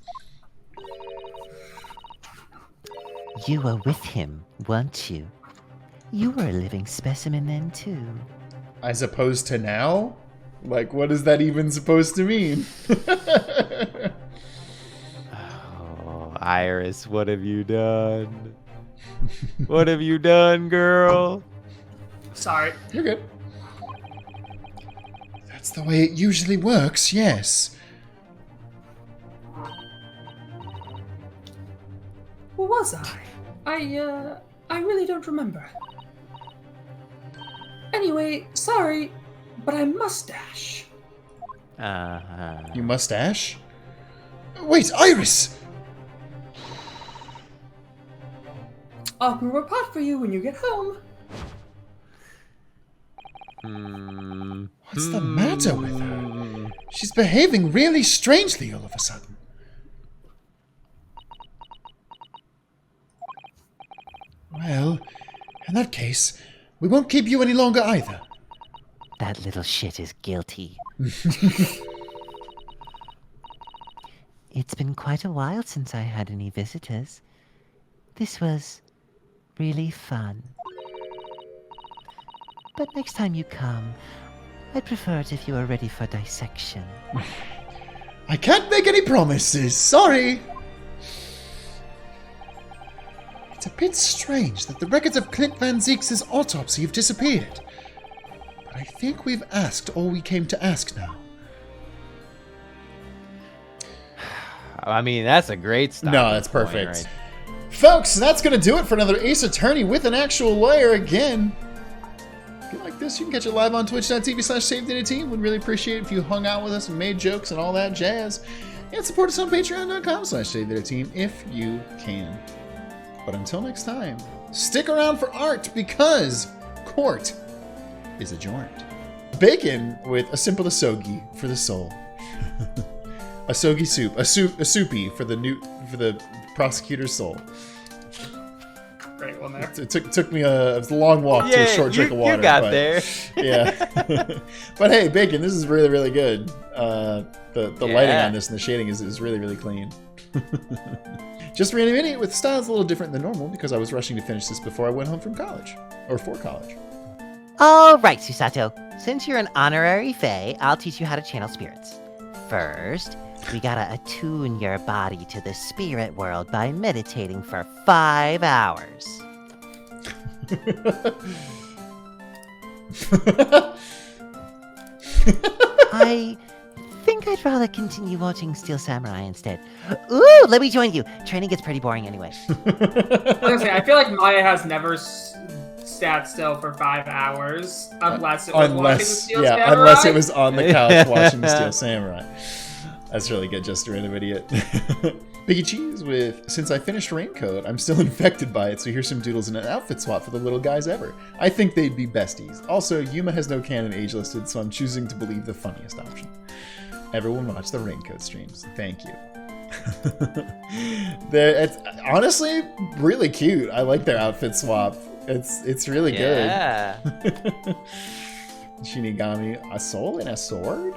You were with him, weren't you? You were a living specimen then, too. As opposed to now? Like, what is that even supposed to mean? Oh, Iris, what have you done? What have you done, girl? Sorry. You're good. That's the way it usually works, yes. Who was I? I really don't remember. Anyway, sorry, but I must dash. You mustache? Wait, Iris! I'll brew a pot for you when you get home. What's the matter with her? She's behaving really strangely all of a sudden. Well, in that case, we won't keep you any longer either. That little shit is guilty. It's been quite a while since I had any visitors. This was really fun. But next time you come, I'd prefer it if you were ready for dissection. I can't make any promises, sorry! It's a bit strange that the records of Clint Van Zeeks' autopsy have disappeared. But I think we've asked all we came to ask now. I mean, that's a great start. No, that's perfect. Folks, that's going to do it for another Ace Attorney with an actual lawyer again. If you like this, you can catch it live on twitch.tv/SaveDataTeam. We'd really appreciate it if you hung out with us and made jokes and all that jazz. And support us on patreon.com/SaveDataTeam if you can. But until next time, stick around for art because court is adjourned. Bacon with a simple asogi for the soul. Asogi soup, a soupy for the prosecutor's soul. Great. right one there. It took me it was a long walk to a short drink of water. You got but, there. Yeah. But hey, Bacon, this is really, really good. The lighting on this and the shading is really, really clean. Just ran a minute with styles a little different than normal because I was rushing to finish this before I went home from college. Or for college. All right, Susato. Since you're an honorary fae, I'll teach you how to channel spirits. First, we gotta attune your body to the spirit world by meditating for 5 hours. I think I'd rather continue watching Steel Samurai instead. Ooh, let me join you. Training gets pretty boring anyway. I feel like Maya has never sat still for 5 hours unless it was watching the Steel Samurai. Unless it was on the couch watching the Steel Samurai. That's really good, just a random idiot. Biggie Cheese with, since I finished Raincoat, I'm still infected by it, so here's some doodles and an outfit swap for the little guys ever. I think they'd be besties. Also, Yuma has no canon age listed, so I'm choosing to believe the funniest option. Everyone watch the Raincoat streams. Thank you. It's honestly really cute. I like their outfit swap. It's really good. Shinigami, a soul and a sword?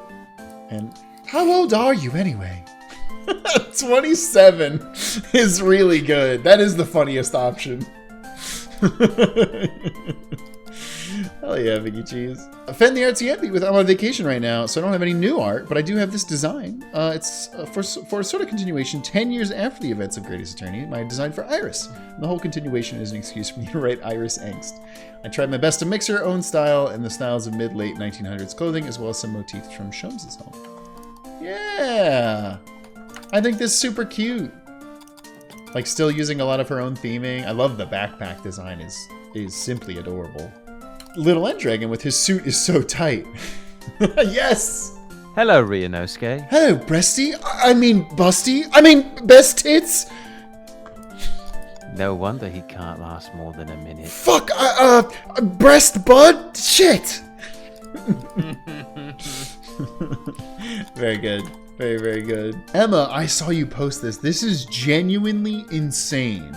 And how old are you anyway? 27 is really good. That is the funniest option. Hell yeah, Biggie Cheese. Fend the Artsy Empty with I'm on vacation right now, so I don't have any new art, but I do have this design. It's for a sort of continuation 10 years after the events of Great Ace Attorney, my design for Iris. And the whole continuation is an excuse for me to write Iris angst. I tried my best to mix her own style and the styles of mid-late 1900s clothing, as well as some motifs from Sholmes' home. Yeah! I think this is super cute. Like, still using a lot of her own theming. I love the backpack design, is simply adorable. Little Endragon with his suit is so tight. Yes! Hello, Ryunosuke. Hello, Breasty. I mean, Busty. I mean, Best Tits. No wonder he can't last more than a minute. Fuck, Breast Bud? Shit! Very good. Very, very good. Emma, I saw you post this. This is genuinely insane.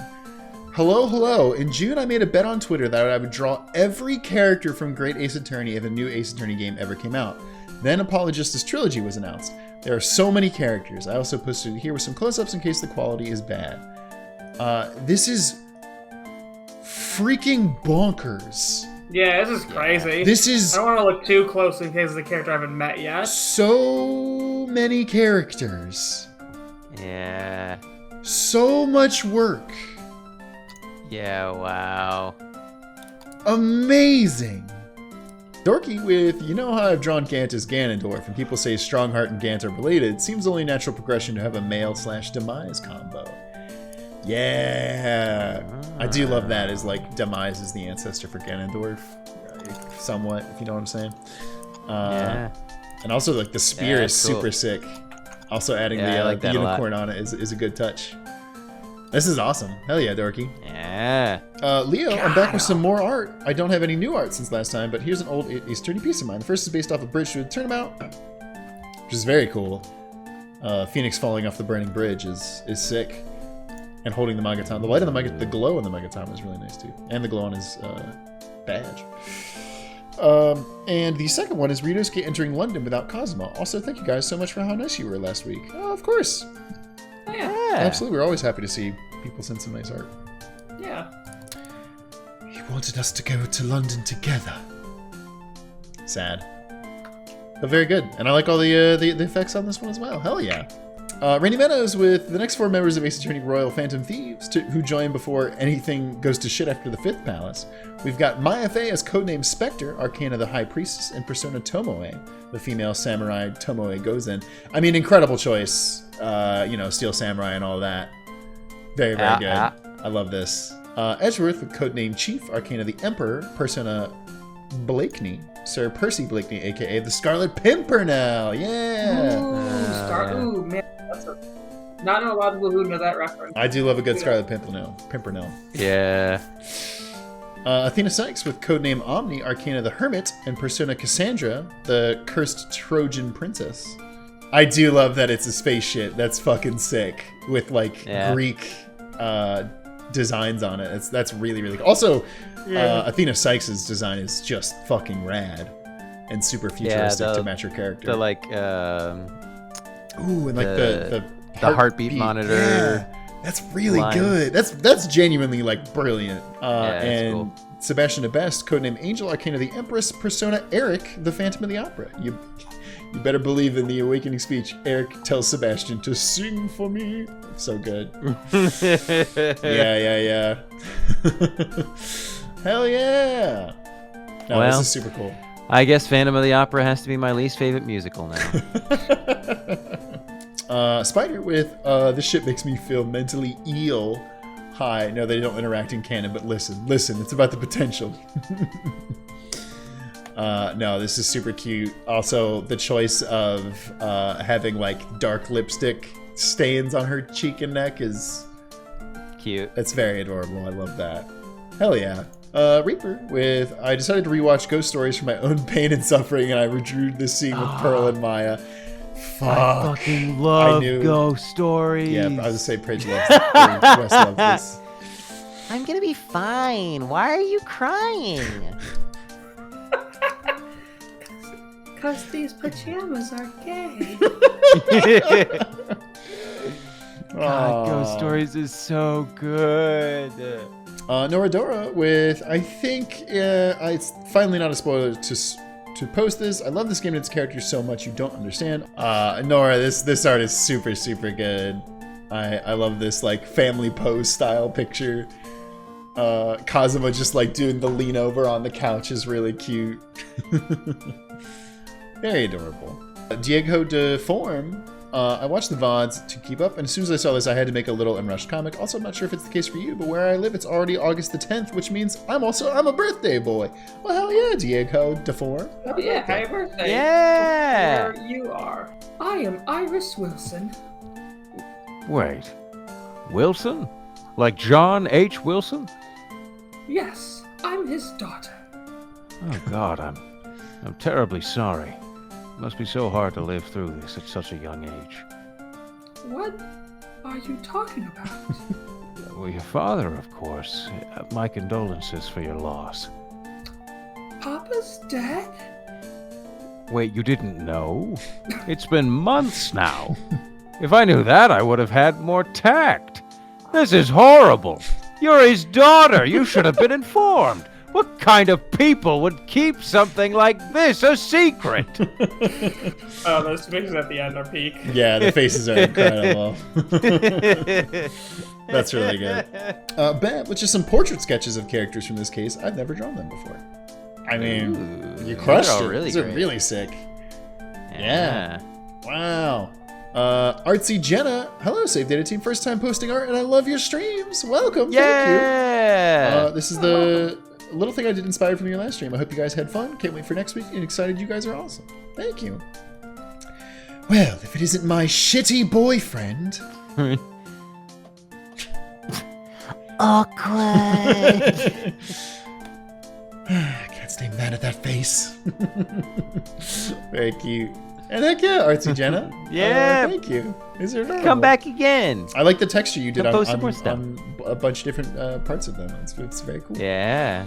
Hello, hello. In June, I made a bet on Twitter that I would draw every character from Great Ace Attorney if a new Ace Attorney game ever came out. Then Apologistus Trilogy was announced. There are so many characters. I also posted it here with some close-ups in case the quality is bad. This is freaking bonkers. Yeah, this is crazy. This is... I don't want to look too closely in case of the character I haven't met yet. So many characters. Yeah. So much work. Yeah, wow. Amazing. Dorky with, you know how I've drawn Gant as Ganondorf, and people say Strongheart and Gant are related, seems only natural progression to have a male/Demise combo. Yeah. I do love that, as like Demise is the ancestor for Ganondorf. Somewhat, if you know what I'm saying. Yeah. And also like the spear is cool. super sick. Also adding Yeah, I like the that a lot. unicorn on it is a good touch. This is awesome. Hell yeah, Dorky. Yeah. Leo, I'm back with some more art. I don't have any new art since last time, but here's an old Ace Attorney piece of mine. The first is based off a bridge to a turnabout, which is very cool. Phoenix falling off the burning bridge is sick. And holding the Magatama. The light on the glow on the Magatama is really nice too. And the glow on his badge. And the second one is Ryunosuke entering London without Kazuma. Also, thank you guys so much for how nice you were last week. Oh, of course. Yeah. Absolutely, we're always happy to see people send some nice art. Yeah. He wanted us to go to London together. Sad. But very good. And I like all the effects on this one as well. Hell yeah. Rainy Meadows with the next 4 members of Ace Attorney Royal Phantom Thieves who join before anything goes to shit after the 5th Palace. We've got Maya Fey as codename Spectre, Arcana the High Priestess, and Persona Tomoe, the female samurai Tomoe Gozen. I mean, incredible choice. Steel Samurai and all that. Very, very good. I love this. Edgeworth with codename Chief, Arcana the Emperor, Persona Blakeney, Sir Percy Blakeney, aka the Scarlet Pimpernel. Yeah. Ooh, man. Not know a lot of people who know that reference. I do love a good Scarlet Pimpernel. Yeah. Athena Sykes with codename Omni, Arcana the Hermit, and Persona Cassandra, the cursed Trojan princess. I do love that it's a spaceship. That's fucking sick. With like Greek designs on it. That's really, really cool. Also, Athena Sykes' design is just fucking rad and super futuristic to match her character. The like, ooh, and like the heartbeat monitor. Yeah, that's really good. That's genuinely like brilliant. And cool. Sebastian de Best, codename Angel, Arcane of the Empress, persona Eric, the Phantom of the Opera. You better believe in the awakening speech. Eric tells Sebastian to sing for me. So good. Yeah. Hell yeah. No, this is super cool. I guess Phantom of the Opera has to be my least favorite musical now. Spider with, this shit makes me feel mentally ill. Hi. No, they don't interact in canon, but listen, it's about the potential. No, this is super cute. Also, the choice of having like dark lipstick stains on her cheek and neck is cute. It's very adorable. I love that. Hell yeah. Reaper with, I decided to rewatch Ghost Stories for my own pain and suffering, and I redrew this scene with Pearl and Maya. Fuck. I fucking love Ghost Stories. Yeah, I was gonna say Pridge loves this. I'm gonna be fine. Why are you crying? Because these pajamas are gay. God, Ghost Stories is so good. Noradora with, I think it's finally not a spoiler to post this. I love this game and its characters so much you don't understand. Nora, this art is super, super good. I love this like family pose style picture. Kazuma just like doing the lean over on the couch is really cute. Very adorable. Diego Deform. I watched the VODs to keep up, and as soon as I saw this, I had to make a little unrushed comic. Also, I'm not sure if it's the case for you, but where I live, it's already August the 10th, which means I'm a birthday boy. Well, hell yeah, Diego Deform. Oh yeah, happy birthday. Yeah. Where you are. I am Iris Wilson. Wait. Wilson? Like John H. Wilson? Yes, I'm his daughter. Oh God, I'm terribly sorry. It must be so hard to live through this at such a young age. What are you talking about? Well, your father, of course. My condolences for your loss. Papa's dead? Wait, you didn't know? It's been months now. If I knew that, I would have had more tact. This is horrible. You're his daughter. You should have been informed. What kind of people would keep something like this a secret? Oh, those faces at the end are peak. Yeah, the faces are incredible. That's really good. Bet, with just some portrait sketches of characters from this case. I've never drawn them before. I mean, you crushed it. Really These are great. really sick. Yeah. Wow. Artsy Jenna, hello, Save Data Team. First time posting art, and I love your streams. Welcome. Yeah. Thank you. This is the little thing I did inspired from your last stream. I hope you guys had fun. Can't wait for next week, and excited you guys are awesome. Thank you. Well, if it isn't my shitty boyfriend. Awkward. I can't stay mad at that face. Very cute. And heck yeah, Artsy Jenna. Yeah. Thank you. These are adorable. Come back again. I like the texture you did Come post some on more stuff. a bunch of different parts of them. It's very cool. Yeah.